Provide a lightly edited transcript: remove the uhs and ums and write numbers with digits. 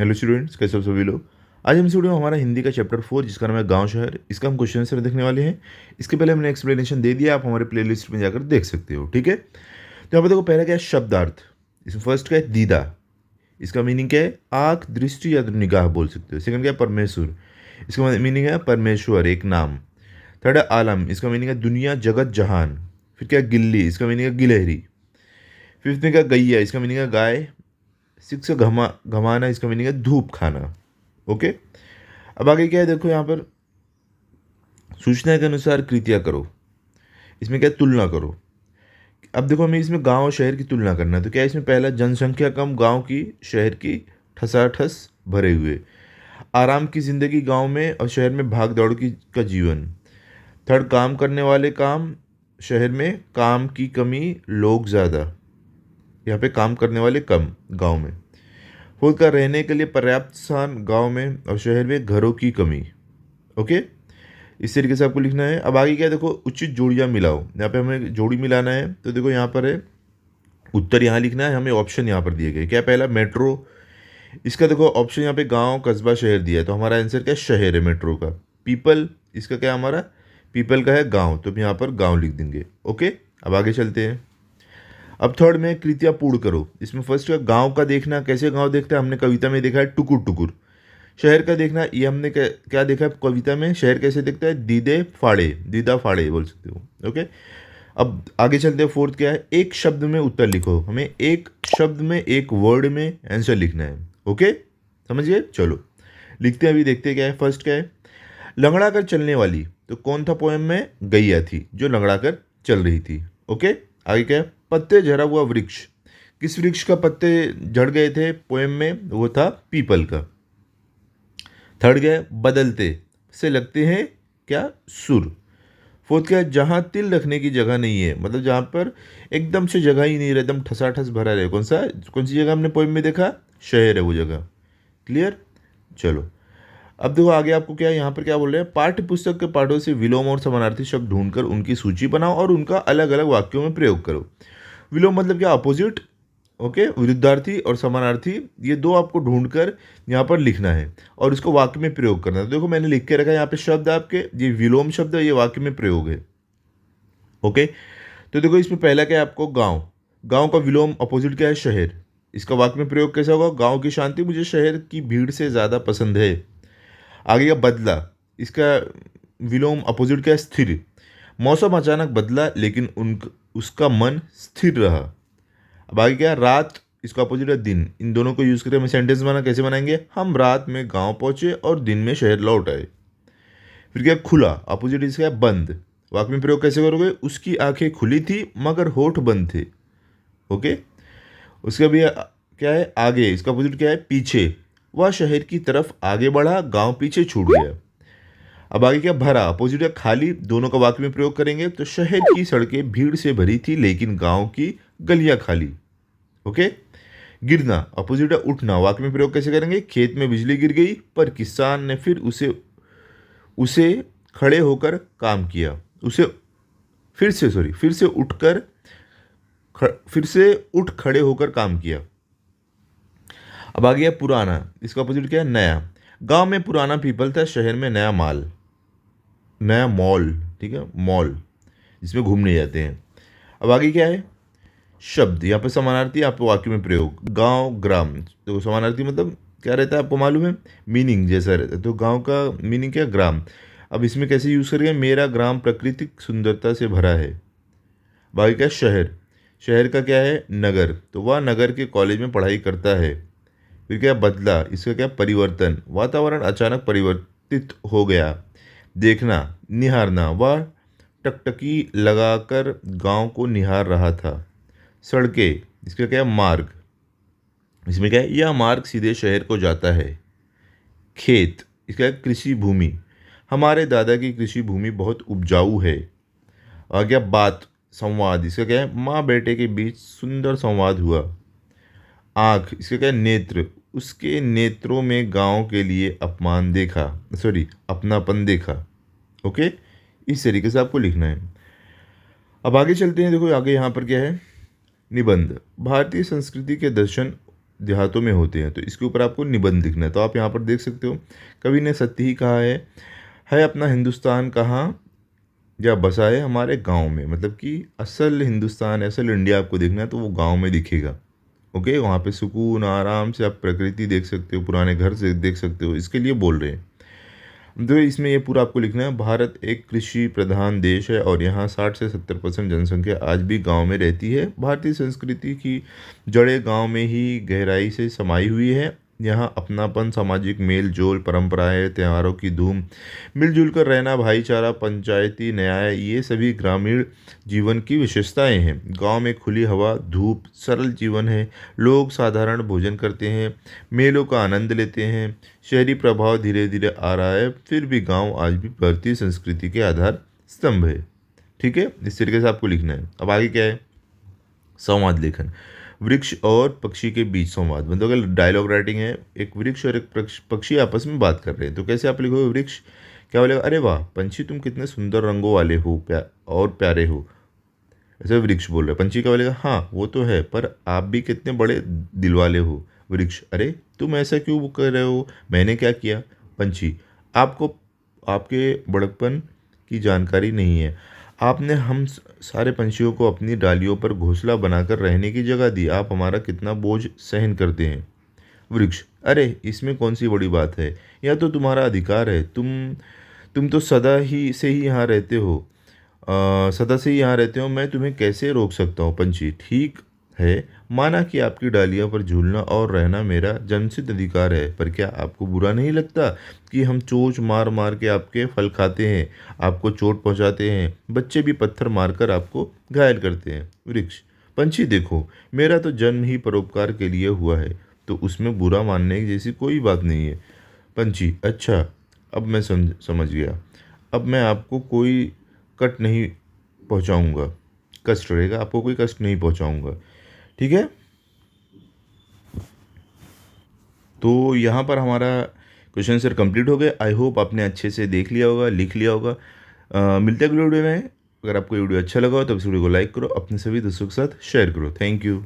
Hello students, कैसे हो सभी लोग। आज हम स्टूडियो में हमारा हिंदी का चैप्टर 4 जिसका नाम है गांव शहर, इसका हम क्वेश्चन आंसर देखने वाले हैं। इसके पहले हमने एक्सप्लेनेशन दे दिया, आप हमारे प्लेलिस्ट में जाकर देख सकते हो। ठीक है, तो यहाँ पर देखो, पहला क्या है शब्दार्थ। इसमें फर्स्ट क्या है दीदा, इसका मीनिंग क्या है आँख, दृष्टि या निगाह बोल सकते हो। सेकंड क्या है परमेश्वर, इसका मीनिंग है परमेश्वर एक नाम। थर्ड है आलम, इसका मीनिंग है दुनिया जगत जहान। फिर क्या है गिल्ली, इसका मीनिंग है गिलहरी। फिफ्थ में क्या गैया, इसका मीनिंग है गाय। सिक्स घमाना, इसका मीनिंग है धूप खाना। ओके, अब आगे क्या है देखो, यहाँ पर सूचना के अनुसार कृतियाँ करो। इसमें क्या है तुलना करो। अब देखो, हमें इसमें गांव और शहर की तुलना करना है। तो क्या है इसमें, पहला जनसंख्या कम गांव की, शहर की ठसाठस भरे हुए। आराम की जिंदगी गांव में और शहर में भाग दौड़ की का जीवन। थर्ड काम करने वाले काम, शहर में काम की कमी, लोग ज़्यादा। यहाँ पे काम करने वाले कम गांव में। फोर्थ का रहने के लिए पर्याप्त स्थान गांव में और शहर में घरों की कमी। ओके, इस तरीके से आपको लिखना है। अब आगे क्या है देखो, उचित जोड़ियाँ मिलाओ। यहाँ पे हमें जोड़ी मिलाना है, तो देखो यहाँ पर है उत्तर, यहाँ लिखना है, हमें ऑप्शन यहाँ पर दिए गए। क्या पहला मेट्रो, इसका देखो ऑप्शन यहाँ पे गांव कस्बा शहर दिया है, तो हमारा आंसर क्या है शहर है मेट्रो का। पीपल, इसका क्या हमारा पीपल का है गांव, तो यहाँ पर गांव लिख देंगे। ओके, अब आगे चलते हैं। अब थर्ड में कृतियाँ पूर्ण करो। इसमें फर्स्ट का गांव का देखना, कैसे गांव देखता है हमने कविता में देखा है टुकुर टुकुर। शहर का देखना, ये हमने क्या देखा है कविता में, शहर कैसे दिखता है दीदे फाड़े, दीदा फाड़े बोल सकते हो। ओके, अब आगे चलते हैं। फोर्थ क्या है, एक शब्द में उत्तर लिखो। हमें एक शब्द में, एक वर्ड में आंसर लिखना है। ओके, समझिए, चलो लिखते हैं, अभी देखते हैं क्या है। फर्स्ट क्या है, लंगड़ा कर चलने वाली, तो कौन था पोएम में, गैया थी जो लंगड़ा कर चल रही थी। ओके, आगे क्या है, पत्ते झरा हुआ वृक्ष, किस वृक्ष का पत्ते झड़ गए थे पोएम में, वो था पीपल का। थर्ड क्या है, बदलते से लगते हैं क्या सुर। फोर्थ क्या है, जहाँ तिल रखने की जगह नहीं है, मतलब जहाँ पर एकदम से जगह ही नहीं रहे, एकदम ठसाठस भरा रहे। कौन सी जगह हमने पोइम में देखा, शहर है वो जगह। क्लियर, चलो अब देखो आगे आपको क्या है, यहाँ पर क्या बोल रहे हैं, पाठ्य पुस्तक के पाठों से विलोम और समानार्थी शब्द ढूंढकर उनकी सूची बनाओ और उनका अलग अलग वाक्यों में प्रयोग करो। विलोम मतलब क्या, अपोजिट। ओके, विरुद्धार्थी और समानार्थी, ये दो आपको ढूंढकर यहाँ पर लिखना है और इसको वाक्य में प्रयोग करना है। तो देखो मैंने लिख के रखा है यहाँ पे शब्द आपके, ये विलोम शब्द है, ये वाक्य में प्रयोग है। ओके, तो देखो इसमें पहला क्या है आपको, गांव। गांव का विलोम अपोजिट क्या है, शहर। इसका वाक्य में प्रयोग कैसा होगा, गांव की शांति मुझे शहर की भीड़ से ज़्यादा पसंद है। आगे का बदला, इसका विलोम अपोजिट क्या है, स्थिर। मौसम अचानक बदला लेकिन उसका मन स्थिर रहा। अब आगे क्या है, रात, इसका अपोजिट है दिन। इन दोनों को यूज़ करके हमें सेंटेंस बना, कैसे बनाएंगे, हम रात में गांव पहुंचे और दिन में शहर लौट आए। फिर क्या है, खुला, अपोजिट इसका है बंद। वाक्य में प्रयोग कैसे करोगे, उसकी आंखें खुली थी मगर होठ बंद थे। ओके, उसका भी क्या है आगे, इसका अपोजिट क्या है, पीछे। वह शहर की तरफ आगे बढ़ा, गांव पीछे छूट गया। अब आगे क्या, भरा, अपोजिट है खाली। दोनों का वाक्य में प्रयोग करेंगे, तो शहर की सड़कें भीड़ से भरी थी लेकिन गांव की गलियां खाली। ओके, गिरना, अपोजिट है उठना। वाक्य में प्रयोग कैसे करेंगे, खेत में बिजली गिर गई पर किसान ने फिर उसे उसे खड़े होकर काम किया। उसे फिर से उठकर फिर से उठ खड़े होकर काम किया। अब आ गया पुराना, इसका अपोजिट क्या है, नया। गांव में पुराना पीपल था, शहर में नया माल, नया मॉल। ठीक है, मॉल जिसमें घूमने जाते हैं। अब आगे क्या है, शब्द, यहाँ पे समानार्थी, आपको वाक्य में प्रयोग। गांव ग्राम, तो समानार्थी मतलब क्या रहता है आपको मालूम है, मीनिंग जैसा रहता है। तो गांव का मीनिंग क्या, ग्राम। अब इसमें कैसे यूज़ करेंगे, मेरा ग्राम प्राकृतिक सुंदरता से भरा है। बाकी क्या, शहर, शहर का क्या है, नगर, तो वह नगर के कॉलेज में पढ़ाई करता है। फिर क्या, बदला, इसका क्या, परिवर्तन, वातावरण अचानक परिवर्तित हो गया। देखना, निहारना, वह टकटकी लगाकर गांव को निहार रहा था। सड़कें, इसका क्या है, मार्ग। इसमें क्या है, यह मार्ग सीधे शहर को जाता है। खेत, इसका है कृषि भूमि, हमारे दादा की कृषि भूमि बहुत उपजाऊ है। और क्या, बात, संवाद, इसका क्या है, माँ बेटे के बीच सुंदर संवाद हुआ। आँख, इसका क्या है, नेत्र, उसके नेत्रों में गांव के लिए अपमान देखा, सॉरी अपनापन देखा। ओके, इस तरीके से आपको लिखना है। अब आगे चलते हैं, देखो आगे यहाँ पर क्या है, निबंध, भारतीय संस्कृति के दर्शन देहातों में होते हैं। तो इसके ऊपर आपको निबंध लिखना है। तो आप यहाँ पर देख सकते हो, कवि ने सत्य ही कहा है अपना हिंदुस्तान कहाँ या बसा है हमारे गांव में। मतलब कि असल हिंदुस्तान, असल इंडिया आपको देखना है तो वो गांव में दिखेगा। ओके, वहाँ पे सुकून आराम से आप प्रकृति देख सकते हो, पुराने घर से देख सकते हो, इसके लिए बोल रहे हैं। तो इसमें ये पूरा आपको लिखना है, भारत एक कृषि प्रधान देश है और यहाँ 60 से 70% जनसंख्या आज भी गांव में रहती है। भारतीय संस्कृति की जड़ें गांव में ही गहराई से समाई हुई है। यहाँ अपनापन, सामाजिक मेल जोल, परंपराएं, त्योहारों की धूम, मिलजुल कर रहना, भाईचारा, पंचायती न्याय, ये सभी ग्रामीण जीवन की विशेषताएं हैं। गांव में खुली हवा, धूप, सरल जीवन है। लोग साधारण भोजन करते हैं, मेलों का आनंद लेते हैं। शहरी प्रभाव धीरे धीरे आ रहा है, फिर भी गांव आज भी भारतीय संस्कृति के आधार स्तंभ है। ठीक है, इस तरीके से आपको लिखना है। अब आगे क्या है, संवाद लेखन। वृक्ष और पक्षी के बीच संवाद, मतलब अगर डायलॉग राइटिंग है, एक वृक्ष और एक पक्षी आपस में बात कर रहे हैं, तो कैसे आप लिखोगे, वृक्ष क्या बोलेगा, अरे वाह पंछी तुम कितने सुंदर रंगों वाले हो, और प्यारे हो। ऐसे वृक्ष बोल रहे हैं। पंछी क्या बोलेगा, हाँ वो तो है, पर आप भी कितने बड़े दिल वाले हो। वृक्ष, अरे तुम ऐसा क्यों कर रहे हो, मैंने क्या किया। पंछी, आपको आपके बड़कपन की जानकारी नहीं है। आपने हम सारे पंछियों को अपनी डालियों पर घोंसला बनाकर रहने की जगह दी। आप हमारा कितना बोझ सहन करते हैं। वृक्ष, अरे इसमें कौन सी बड़ी बात है, यह तो तुम्हारा अधिकार है। तुम तो सदा ही से ही यहाँ रहते हो, सदा से ही यहाँ रहते हो, मैं तुम्हें कैसे रोक सकता हूँ। पंछी, ठीक है, माना कि आपकी डालियों पर झूलना और रहना मेरा जन्मसिद्ध अधिकार है, पर क्या आपको बुरा नहीं लगता कि हम चोंच मार मार के आपके फल खाते हैं, आपको चोट पहुँचाते हैं, बच्चे भी पत्थर मारकर आपको घायल करते हैं। वृक्ष, पंछी देखो, मेरा तो जन्म ही परोपकार के लिए हुआ है, तो उसमें बुरा मानने जैसी कोई बात नहीं है। पंछी, अच्छा अब मैं समझ गया। अब मैं आपको कोई कष्ट नहीं पहुंचाऊंगा, कष्ट रहेगा, आपको कोई कष्ट नहीं पहुंचाऊंगा। ठीक है, तो यहाँ पर हमारा क्वेश्चन आंसर कंप्लीट हो गया। आई होप आपने अच्छे से देख लिया होगा, लिख लिया होगा। मिलते हैं अगले वीडियो में। अगर आपको ये वीडियो अच्छा लगा हो तो इस वीडियो को लाइक करो, अपने सभी दोस्तों के साथ शेयर करो। Thank you.